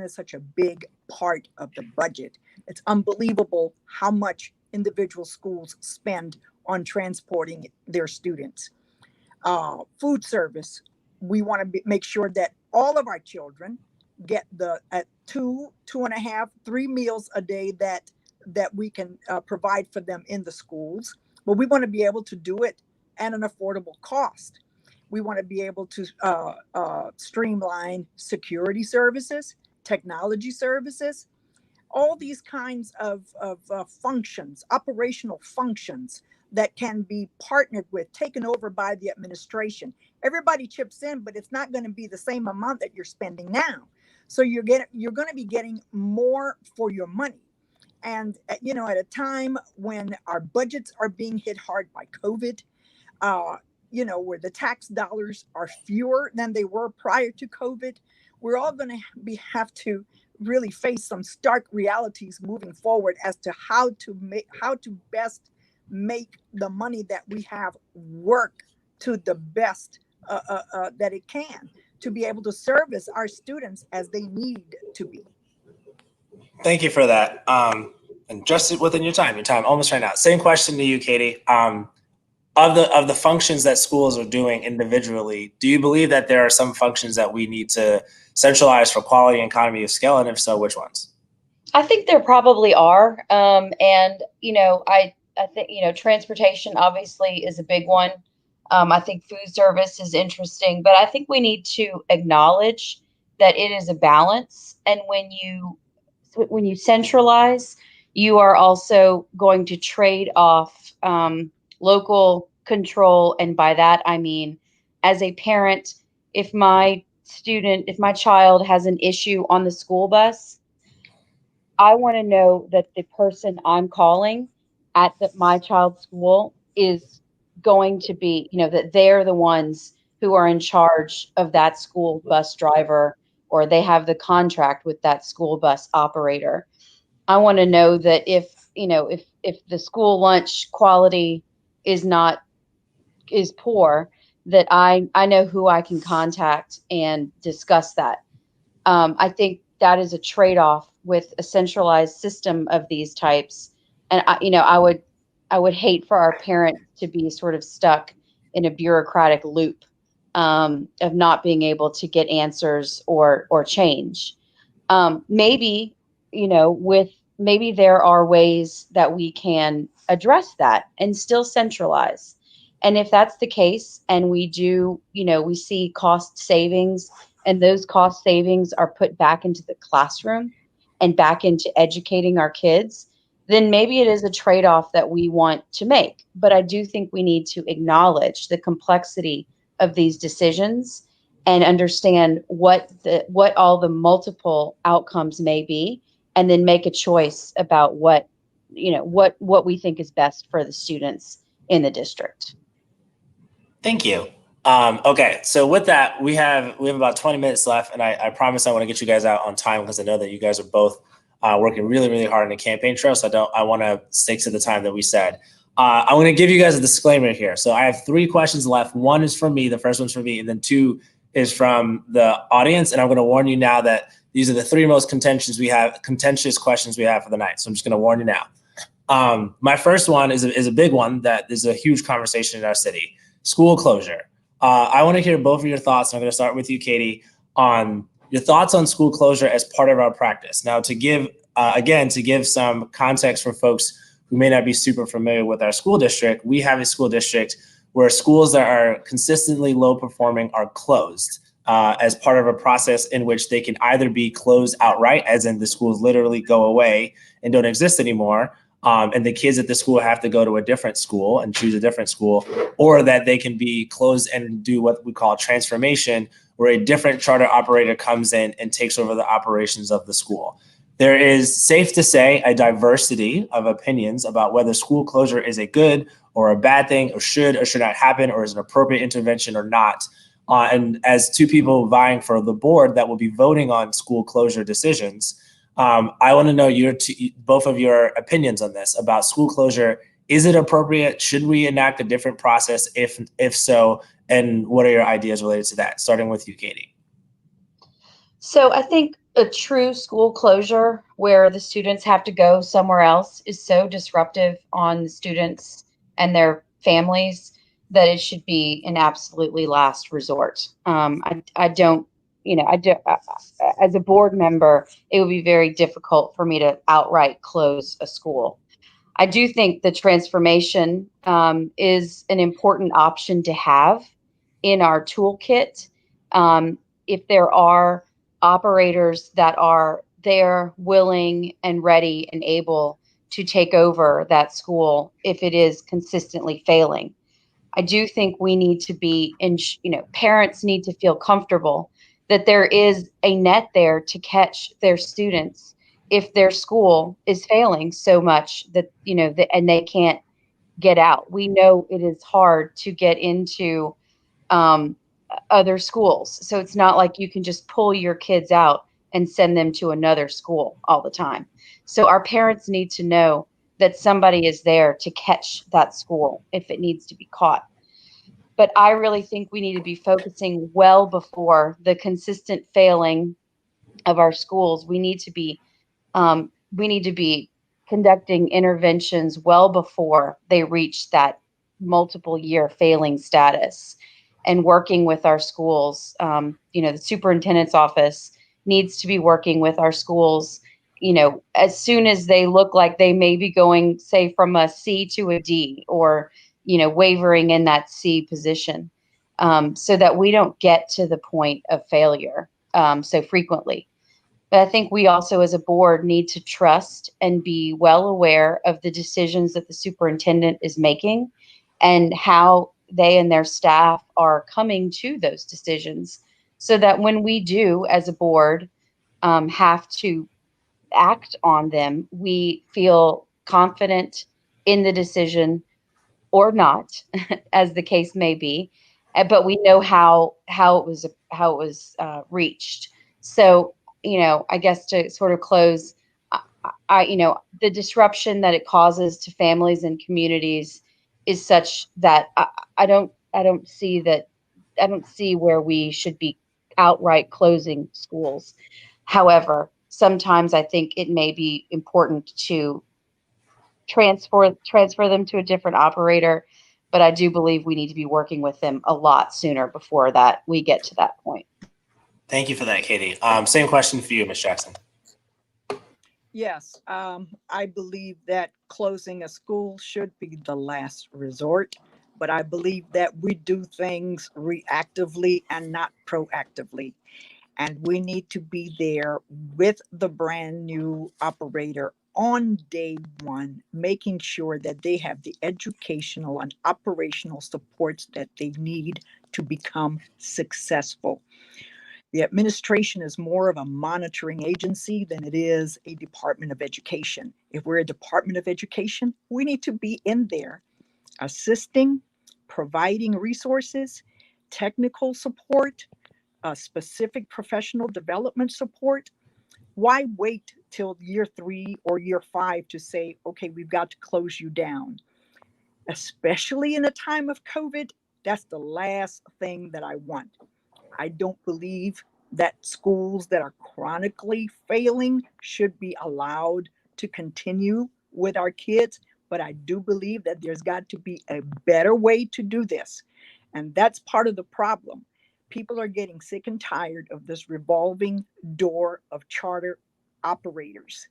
is such a big part of the budget. It's unbelievable how much individual schools spend on transporting their students. Food service, we want to make sure that all of our children get at 2.5, 3 meals a day that we can provide for them in the schools. But we want to be able to do it at an affordable cost. We want to be able to streamline security services, technology services, all these kinds of functions, operational functions that can be partnered with, taken over by the administration. Everybody chips in, but it's not going to be the same amount that you're spending now. So you're going to be getting more for your money. And at a time when our budgets are being hit hard by COVID, uh, where the tax dollars are fewer than they were prior to COVID, we're all going to have to really face some stark realities moving forward as to how to best make the money that we have work to the best that it can, to be able to service our students as they need to be. Thank you for that. And just within your time almost right now. Same question to you, Katie. Of the functions that schools are doing individually, do you believe that there are some functions that we need to centralize for quality and economy of scale? And if so, which ones? I think there probably are. And, I think, transportation obviously is a big one. I think food service is interesting, but I think we need to acknowledge that it is a balance. And when you centralize, you are also going to trade off local control. And by that, I mean, as a parent, if my child has an issue on the school bus, I want to know that the person I'm calling at my child's school is going to be, that they're the ones who are in charge of that school bus driver, or they have the contract with that school bus operator. I want to know that if the school lunch quality is poor, that I know who I can contact and discuss that. I think that is a trade-off with a centralized system of these types. And I would hate for our parents to be sort of stuck in a bureaucratic loop of not being able to get answers or change. Maybe, maybe there are ways that we can address that and still centralize. And if that's the case, and we see cost savings, and those cost savings are put back into the classroom and back into educating our kids, then maybe it is a trade-off that we want to make. But I do think we need to acknowledge the complexity of these decisions and understand what all the multiple outcomes may be, and then make a choice about what we think is best for the students in the district. Thank you. Okay, so with that, we have about 20 minutes left, and I promise I want to get you guys out on time, because I know that you guys are both working really, really hard on the campaign trail. So I want to stick to the time that we said. I'm going to give you guys a disclaimer here. So I have 3 questions left. 1 is from me. The first one's from me, and then 2 is from the audience. And I'm going to warn you now that these are the 3 most contentious questions we have for the night. So I'm just going to warn you now. My first one is a big one that is a huge conversation in our city: school closure. I want to hear both of your thoughts. I'm going to start with you, Katie, on your thoughts on school closure as part of our practice. Now, to give some context for folks who may not be super familiar with our school district, we have a school district where schools that are consistently low performing are closed as part of a process in which they can either be closed outright, as in the schools literally go away and don't exist anymore, and the kids at the school have to go to a different school and choose a different school, or that they can be closed and do what we call transformation, where a different charter operator comes in and takes over the operations of the school. There is, safe to say, a diversity of opinions about whether school closure is a good or a bad thing, or should not happen, or is an appropriate intervention or not. And as 2 people vying for the board that will be voting on school closure decisions, I want to know both of your opinions on this about school closure. Is it appropriate? Should we enact a different process? If so, and what are your ideas related to that? Starting with you, Katie. So I think a true school closure where the students have to go somewhere else is so disruptive on the students and their families that it should be an absolutely last resort. As a board member, it would be very difficult for me to outright close a school. I do think the transformation is an important option to have in our toolkit. If there are operators that are they're willing and ready and able to take over that school if it is consistently failing. I do think we need to be parents need to feel comfortable that there is a net there to catch their students if their school is failing so much that, and they can't get out. We know it is hard to get into um, other schools. So it's not like you can just pull your kids out and send them to another school all the time. So our parents need to know that somebody is there to catch that school if it needs to be caught. But I really think we need to be focusing well before the consistent failing of our schools. We need to be conducting interventions well before they reach that multiple year failing status and working with our schools. The superintendent's office needs to be working with our schools, as soon as they look like they may be going, say, from a C to a D or, wavering in that C position, so that we don't get to the point of failure so frequently. But I think we also, as a board, need to trust and be well aware of the decisions that the superintendent is making and how they and their staff are coming to those decisions, so that when we do, as a board, have to act on them, we feel confident in the decision or not, as the case may be, but we know how it was reached. So, I guess to sort of close, the disruption that it causes to families and communities is such that I don't see where we should be outright closing schools. However, sometimes I think it may be important to transfer them to a different operator, but I do believe we need to be working with them a lot sooner before that we get to that point. Thank you for that, Katie. Same question for you, Ms. Jackson. Yes, I believe that closing a school should be the last resort, but I believe that we do things reactively and not proactively. And we need to be there with the brand new operator on day one, making sure that they have the educational and operational supports that they need to become successful. The administration is more of a monitoring agency than it is a Department of Education. If we're a Department of Education, we need to be in there assisting, providing resources, technical support, specific professional development support. Why wait till year 3 or year 5 to say, okay, we've got to close you down? Especially in a time of COVID, that's the last thing that I want. I don't believe that schools that are chronically failing should be allowed to continue with our kids, but I do believe that there's got to be a better way to do this. And that's part of the problem. People are getting sick and tired of this revolving door of charter operators.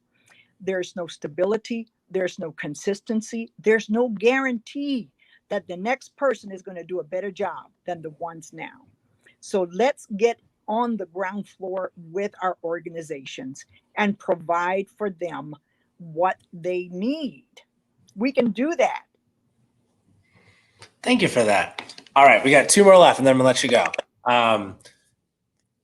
There's no stability, there's no consistency, there's no guarantee that the next person is going to do a better job than the ones now. So let's get on the ground floor with our organizations and provide for them what they need. We can do that. Thank you for that. All right, we got 2 more left, and then I'm going to let you go.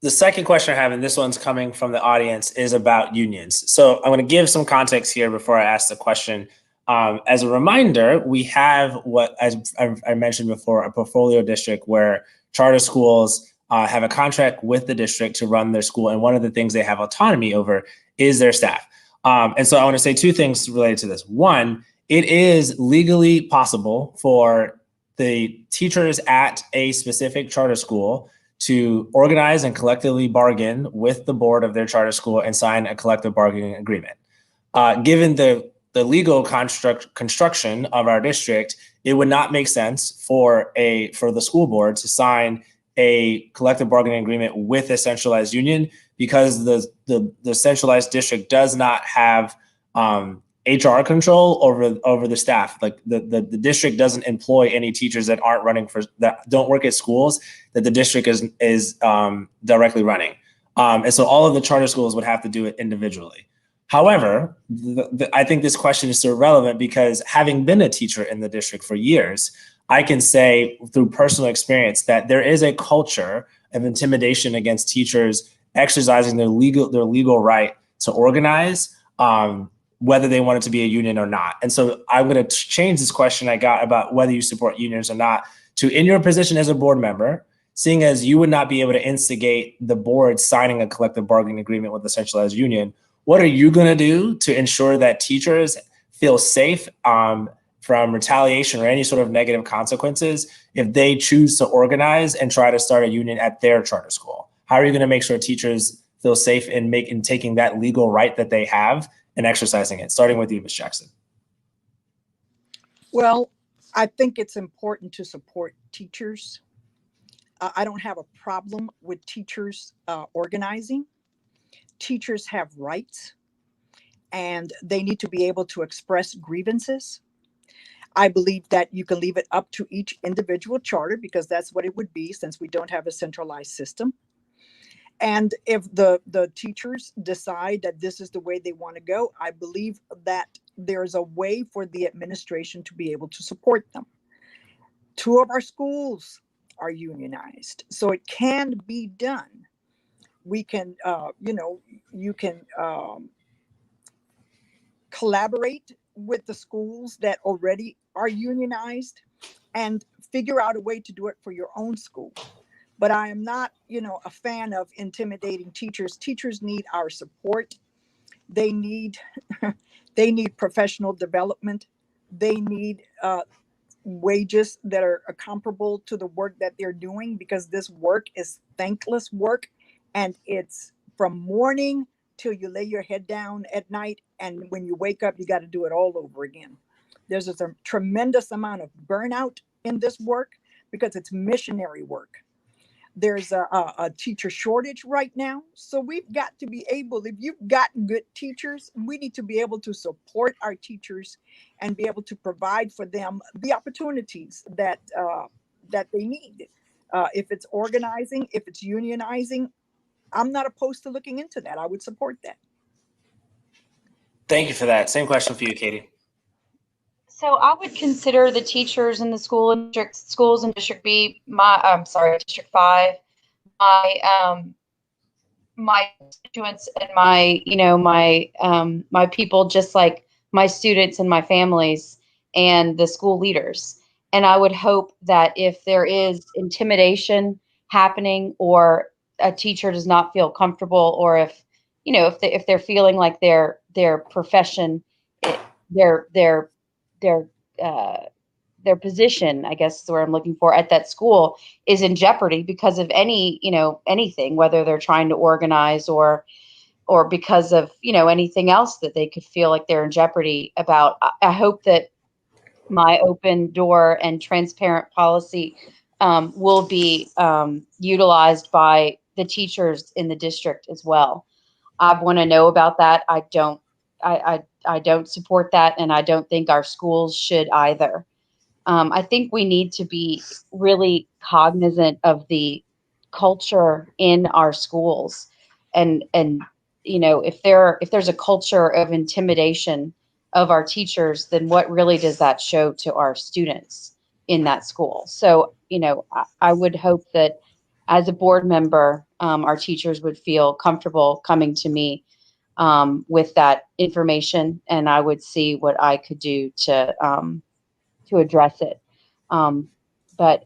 The second question I have, and this one's coming from the audience, is about unions. So I'm going to give some context here before I ask the question. As a reminder, we have what, as I mentioned before, a portfolio district where charter schools have a contract with the district to run their school. And one of the things they have autonomy over is their staff. And so I want to say 2 things related to this. One, it is legally possible for the teachers at a specific charter school to organize and collectively bargain with the board of their charter school and sign a collective bargaining agreement. Given the legal construction of our district, it would not make sense for the school board to sign a collective bargaining agreement with a centralized union, because the centralized district does not have HR control over the staff. Like the district doesn't employ any teachers that don't work at schools that the district is directly running. And so all of the charter schools would have to do it individually. However, I think this question is so relevant because having been a teacher in the district for years, I can say through personal experience that there is a culture of intimidation against teachers exercising their legal right to organize, whether they want it to be a union or not. And so I'm going to change this question I got about whether you support unions or not to, in your position as a board member, seeing as you would not be able to instigate the board signing a collective bargaining agreement with a centralized union, what are you going to do to ensure that teachers feel safe from retaliation or any sort of negative consequences if they choose to organize and try to start a union at their charter school? How are you going to make sure teachers feel safe in taking that legal right that they have and exercising it? Starting with you, Ms. Jackson. Well, I think it's important to support teachers. I don't have a problem with teachers organizing. Teachers have rights and they need to be able to express grievances. I believe that you can leave it up to each individual charter because that's what it would be since we don't have a centralized system. And if the teachers decide that this is the way they want to go, I believe that there's a way for the administration to be able to support them. 2 of our schools are unionized, so it can be done. We can, you can collaborate with the schools that already are unionized and figure out a way to do it for your own school. But I am not, a fan of intimidating teachers. Teachers need our support. They need, they need professional development. They need wages that are comparable to the work that they're doing, because this work is thankless work, and it's from morning till you lay your head down at night, and when you wake up you got to do it all over again. There's a tremendous amount of burnout in this work because it's missionary work. There's a teacher shortage right now, so we've got to be able, if you've got good teachers, we need to be able to support our teachers and be able to provide for them the opportunities that that they need. If it's organizing, if it's unionizing, I'm not opposed to looking into that. I would support that. Thank you for that. Same question for you, Katie. So I would consider the teachers in the schools in District B, District 5, my constituents and my people, just like my students and my families and the school leaders. And I would hope that if there is intimidation happening, or a teacher does not feel comfortable, or if they're feeling like their profession, their position, I guess is where I'm looking for, at that school is in jeopardy because of anything, whether they're trying to organize or because of, anything else that they could feel like they're in jeopardy about. I hope that my open door and transparent policy will be utilized by the teachers in the district as well. I want to know about that. I don't support that, and I don't think our schools should either. I think we need to be really cognizant of the culture in our schools, and if there's a culture of intimidation of our teachers, then what really does that show to our students in that school? So I would hope that as a board member, our teachers would feel comfortable coming to me with that information, and I would see what I could do to address it. But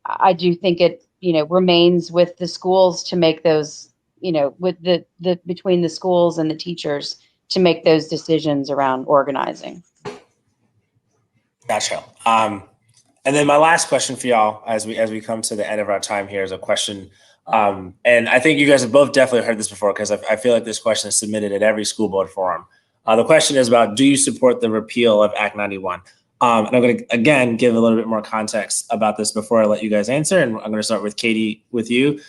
I do think it remains with the schools to make those, with the between the schools and the teachers to make those decisions around organizing. Gotcha. And then my last question for y'all, as we come to the end of our time here, is a question. And I think you guys have both definitely heard this before, because I feel like this question is submitted at every school board forum. The question is about, do you support the repeal of Act 91? And I'm going to, again, give a little bit more context about this before I let you guys answer. And I'm going to start with Katie, with you.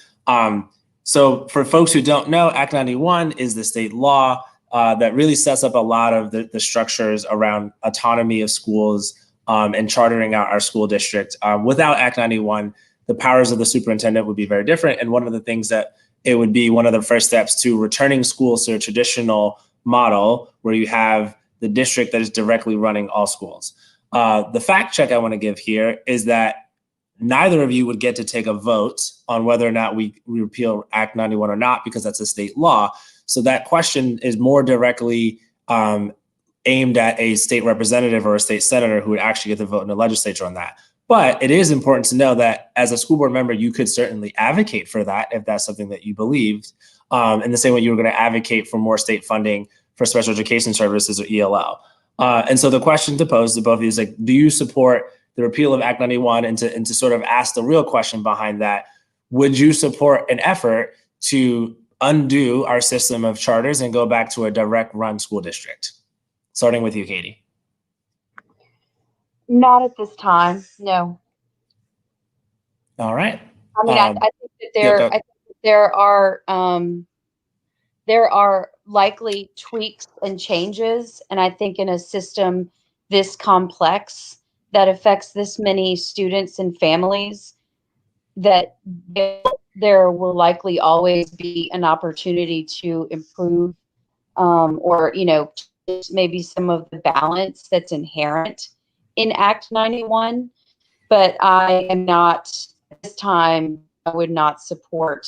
So for folks who don't know, Act 91 is the state law that really sets up a lot of the structures around autonomy of schools and chartering out our school district. Without Act 91, the powers of the superintendent would be very different. And one of the things that it would be one of the first steps to returning schools to a traditional model where you have the district that is directly running all schools. The fact check I want to give here is that neither of you would get to take a vote on whether or not we repeal Act 91 or not, because that's a state law. So that question is more directly aimed at a state representative or a state senator who would actually get the vote in the legislature on that. But it is important to know that as a school board member, you could certainly advocate for that if that's something that you believed. In the same way you were going to advocate for more state funding for special education services or ELL. And so the question to pose to both of you is, like, do you support the repeal of Act 91? And to sort of ask the real question behind that, would you support an effort to undo our system of charters and go back to a direct run school district? Starting with you, Katie. Not at this time, no. All right. I mean, I think that there are likely tweaks and changes, and I think in a system this complex that affects this many students and families, that there will likely always be an opportunity to improve, or maybe some of the balance that's inherent in Act 91. But I am not, at this time, I would not support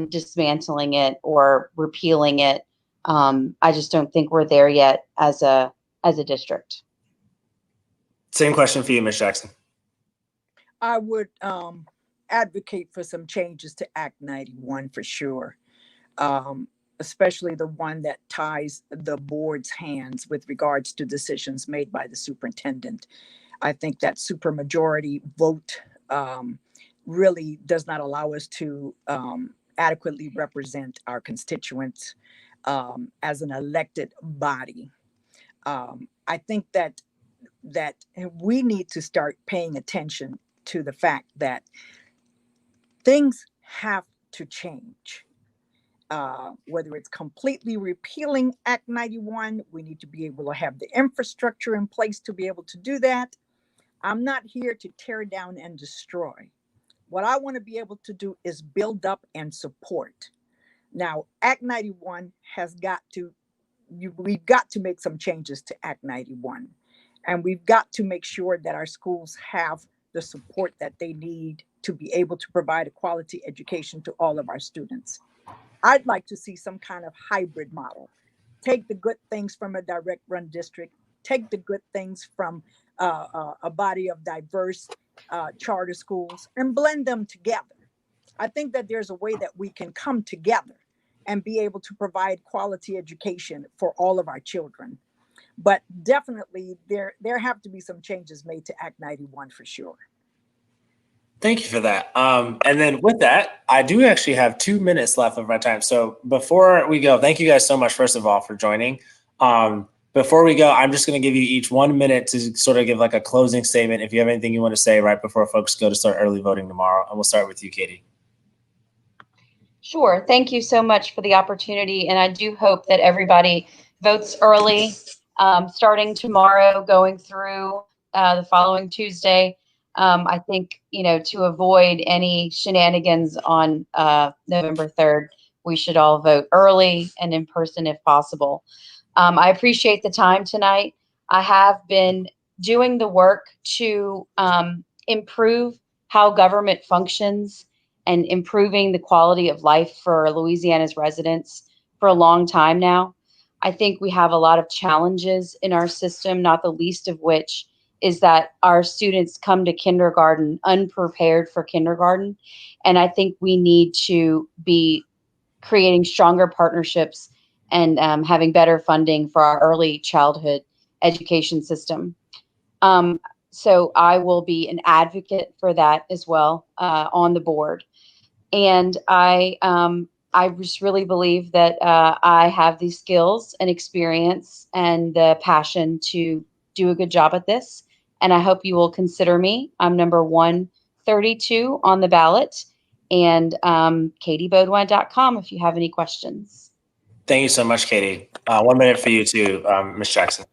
dismantling it or repealing it. I just don't think we're there yet as a district. Same question for you, Ms. Jackson. I would advocate for some changes to Act 91 for sure, especially the one that ties the board's hands with regards to decisions made by the superintendent. I think that supermajority vote really does not allow us to adequately represent our constituents as an elected body. I think that we need to start paying attention to the fact that things have to change. Whether it's completely repealing Act 91, we need to be able to have the infrastructure in place to be able to do that. I'm not here to tear down and destroy. What I want to be able to do is build up and support. Now, Act 91 we've got to make some changes to Act 91. And we've got to make sure that our schools have the support that they need to be able to provide a quality education to all of our students. I'd like to see some kind of hybrid model. Take the good things from a direct run district, take the good things from a body of diverse charter schools and blend them together. I think that there's a way that we can come together and be able to provide quality education for all of our children. But definitely there have to be some changes made to Act 91 for sure. Thank you for that. And then with that, I do actually have 2 minutes left of our time. So before we go, thank you guys so much, first of all, for joining. Before we go, I'm just going to give you each 1 minute to sort of give like a closing statement if you have anything you want to say right before folks go to start early voting tomorrow. And we'll start with you, Katie. Sure. Thank you so much for the opportunity. And I do hope that everybody votes early, starting tomorrow, going through the following Tuesday. I think, to avoid any shenanigans on November 3rd, we should all vote early and in person if possible. I appreciate the time tonight. I have been doing the work to improve how government functions and improving the quality of life for Louisiana's residents for a long time now. I think we have a lot of challenges in our system, not the least of which is that our students come to kindergarten unprepared for kindergarten. And I think we need to be creating stronger partnerships and having better funding for our early childhood education system. So I will be an advocate for that as well on the board. And I just really believe that I have the skills and experience and the passion to do a good job at this. And I hope you will consider me. I'm number 132 on the ballot. And katiebaudouin.com if you have any questions. Thank you so much, Katie. 1 minute for you too, Ms. Jackson.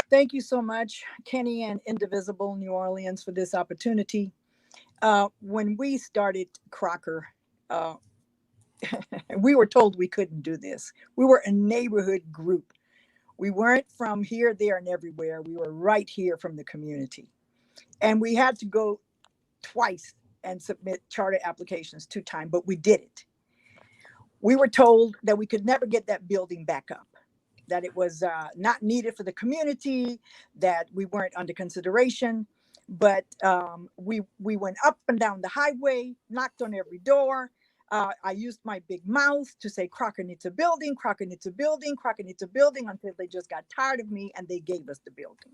Thank you so much, Kenny and Indivisible New Orleans, for this opportunity. When we started Crocker, we were told we couldn't do this. We were a neighborhood group. We weren't from here, there, and everywhere. We were right here from the community. And we had to go twice and submit charter applications 2 times, but we did it. We were told that we could never get that building back up, that it was not needed for the community, that we weren't under consideration. But we went up and down the highway, knocked on every door. I used my big mouth to say, Crocker needs a building, Crocker needs a building, Crocker needs a building, until they just got tired of me and they gave us the building.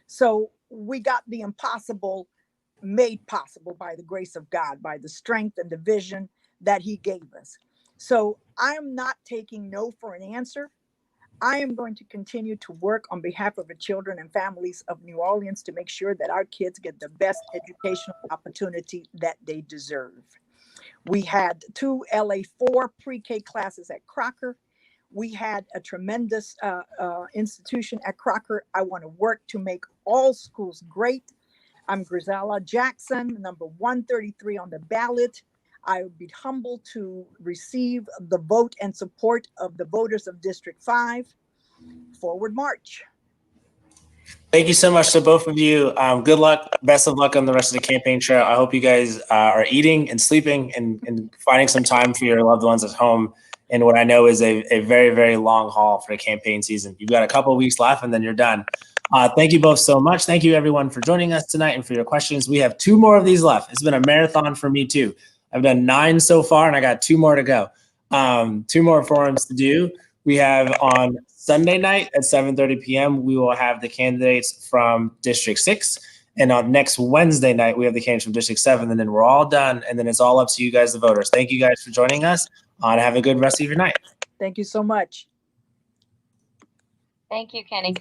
So we got the impossible made possible by the grace of God, by the strength and the vision that he gave us. So I am not taking no for an answer. I am going to continue to work on behalf of the children and families of New Orleans to make sure that our kids get the best educational opportunity that they deserve. We had 2 LA4 pre-K classes at Crocker. We had a tremendous institution at Crocker. I want to work to make all schools great. I'm Grisela Jackson, number 133 on the ballot. I would be humbled to receive the vote and support of the voters of District 5. Forward march. Thank you so much to both of you. Good luck. Best of luck on the rest of the campaign trail. I hope you guys are eating and sleeping and finding some time for your loved ones at home in what I know is a very, very long haul for the campaign season. You've got a couple of weeks left and then you're done. Thank you both so much. Thank you everyone for joining us tonight and for your questions. We have 2 more of these left. It's been a marathon for me too. I've done 9 so far and I got 2 more to go. 2 more forums to do. We have on Sunday night at 7:30 p.m. we will have the candidates from District 6. And on next Wednesday night, we have the candidates from District 7. And then we're all done. And then it's all up to you guys, the voters. Thank you guys for joining us. And have a good rest of your night. Thank you so much. Thank you, Kenny.